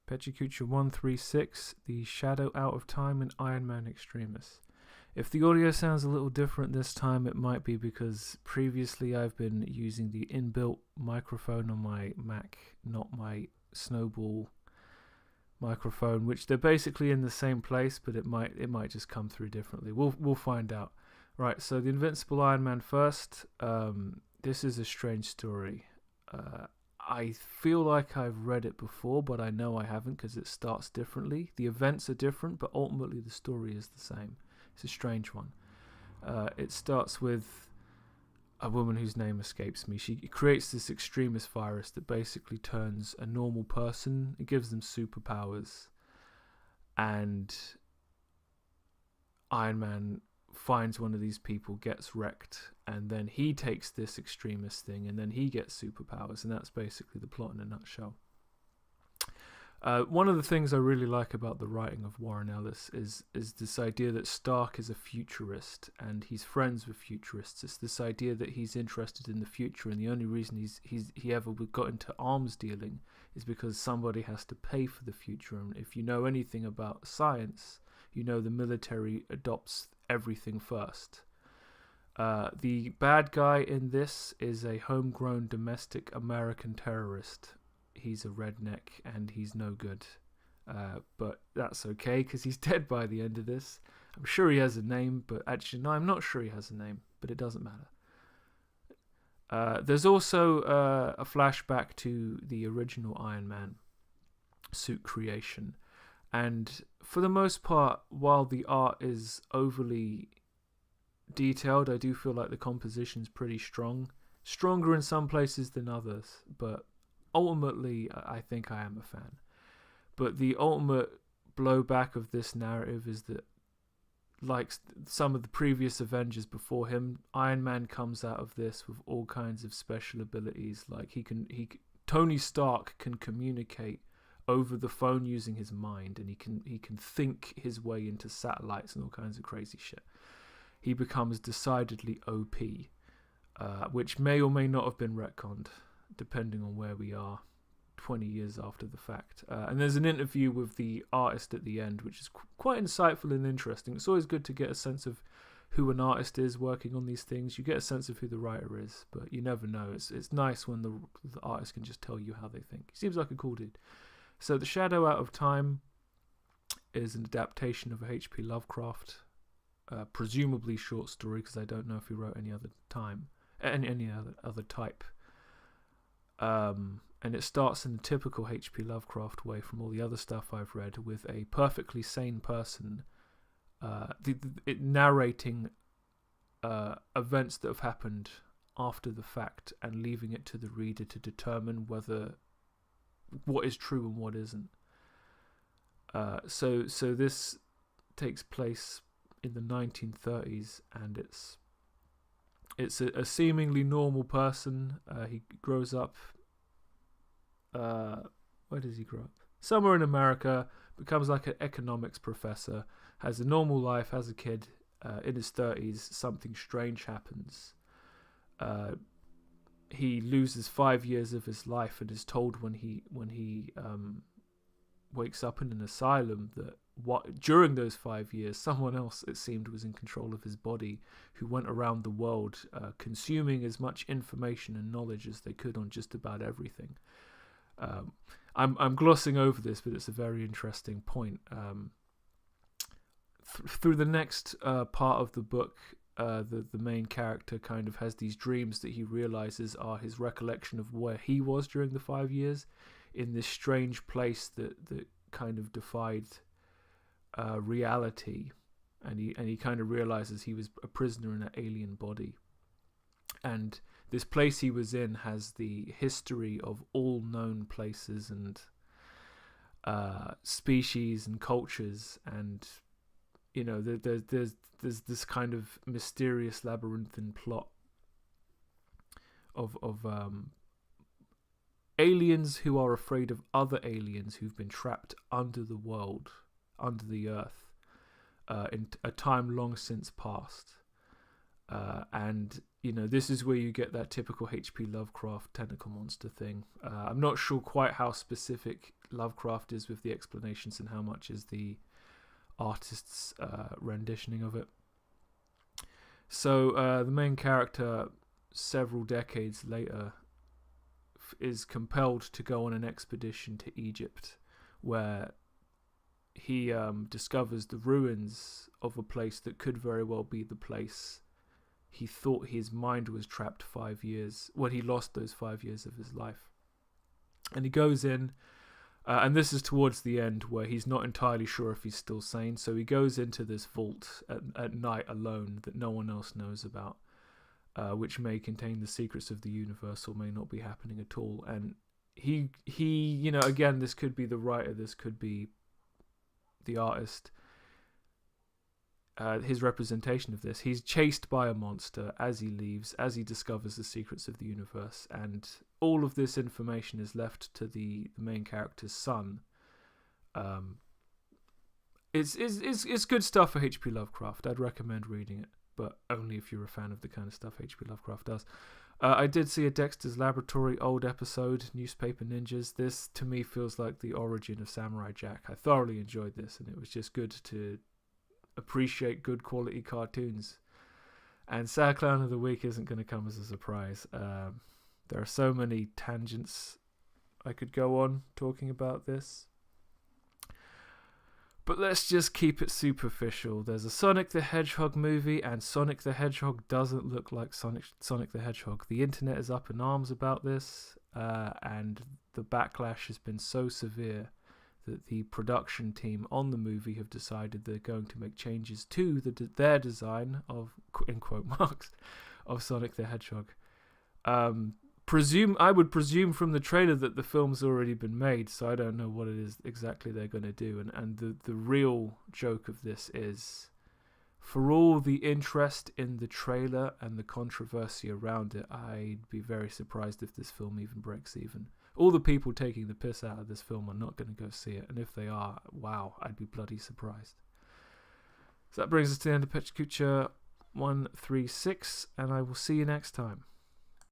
Pecha Kucha 136, The Shadow Out of Time, and IronMan Extremis. If the audio sounds a little different this time, it might be because previously I've been using the inbuilt microphone on my Mac, not my Snowball microphone, which they're basically in the same place, but it might just come through differently. We'll find out. Right, so the Invincible Iron Man first. This is a strange story. I feel like I've read it before, but I know I haven't because it starts differently. The events are different, but ultimately the story is the same. It's a strange one. It starts with a woman whose name escapes me. She creates this extremist virus that basically turns a normal person. It gives them superpowers. And Iron Man finds one of these people, gets wrecked, and then he takes this extremist thing, and then he gets superpowers, and that's basically the plot in a nutshell. One of the things I really like about the writing of Warren Ellis is this idea that Stark is a futurist, and he's friends with futurists. It's this idea that he's interested in the future, and the only reason he ever got into arms dealing is because somebody has to pay for the future. And if you know anything about science, you know the military adopts everything first. The bad guy in this is a homegrown domestic American terrorist. He's a redneck and he's no good. But that's okay because he's dead by the end of this. I'm sure he has a name, but actually, no, I'm not sure he has a name, but it doesn't matter. There's also a flashback to the original Iron Man suit creation. And for the most part, while the art is overly detailed, I do feel like the composition's pretty strong. Stronger in some places than others, but ultimately, I think I am a fan. But the ultimate blowback of this narrative is that, like some of the previous Avengers before him, Iron Man comes out of this with all kinds of special abilities. Like Tony Stark can communicate over the phone using his mind, and he can think his way into satellites and all kinds of crazy shit. He becomes decidedly OP, which may or may not have been retconned, depending on where we are 20 years after the fact. And there's an interview with the artist at the end, which is quite insightful and interesting. It's always good to get a sense of who an artist is working on these things. You get a sense of who the writer is, but you never know. It's nice when the artist can just tell you how they think. He seems like a cool dude. So The Shadow Out of Time is an adaptation of a H.P. Lovecraft, presumably short story, because I don't know if he wrote any other other type. And it starts in the typical H.P. Lovecraft way from all the other stuff I've read, with a perfectly sane person narrating events that have happened after the fact and leaving it to the reader to determine what is true and what isn't. So this takes place in the 1930s, and it's a seemingly normal person. He grows up. Where does he grow up? Somewhere in America. Becomes like an economics professor. Has a normal life. Has a kid. In his 30s, something strange happens. He loses 5 years of his life, and is told when he wakes up in an asylum that during those 5 years, someone else, it seemed, was in control of his body, who went around the world consuming as much information and knowledge as they could on just about everything. I'm glossing over this, but it's a very interesting point. Through the next part of the book, the main character kind of has these dreams that he realizes are his recollection of where he was during the 5 years, in this strange place that kind of defied reality, and he kind of realizes he was a prisoner in an alien body, and this place he was in has the history of all known places and species and cultures, and there's this kind of mysterious labyrinthine plot of aliens who are afraid of other aliens who've been trapped under the earth, in a time long since past. And this is where you get that typical H.P. Lovecraft tentacle monster thing. I'm not sure quite how specific Lovecraft is with the explanations and how much is the artist's renditioning of it. So the main character, several decades later, is compelled to go on an expedition to Egypt, where he discovers the ruins of a place that could very well be the place he thought his mind was trapped 5 years, when he lost those 5 years of his life. And he goes in, and this is towards the end, where he's not entirely sure if he's still sane, so he goes into this vault at night alone that no one else knows about, which may contain the secrets of the universe or may not be happening at all. And he you know, again, this could be the writer, this could be the artist, his representation of this. He's chased by a monster as he leaves, as he discovers the secrets of the universe, and all of this information is left to the main character's son. It's good stuff for H.P. Lovecraft. I'd recommend reading it, but only if you're a fan of the kind of stuff H.P. Lovecraft does. I did see a Dexter's Laboratory old episode, Newspaper Ninjas. This, to me, feels like the origin of Samurai Jack. I thoroughly enjoyed this, and it was just good to appreciate good quality cartoons. And Sad Clown of the Week isn't going to come as a surprise. There are so many tangents I could go on talking about this, but let's just keep it superficial. There's a Sonic the Hedgehog movie, and Sonic the Hedgehog doesn't look like Sonic the Hedgehog. The internet is up in arms about this, and the backlash has been so severe that the production team on the movie have decided they're going to make changes to their design of, in quote marks, of Sonic the Hedgehog. I would presume from the trailer that the film's already been made, so I don't know what it is exactly they're going to do. And the real joke of this is, for all the interest in the trailer and the controversy around it, I'd be very surprised if this film even breaks even. All the people taking the piss out of this film are not going to go see it, and if they are, wow, I'd be bloody surprised. So that brings us to the end of Pecha Kucha 136, and I will see you next time.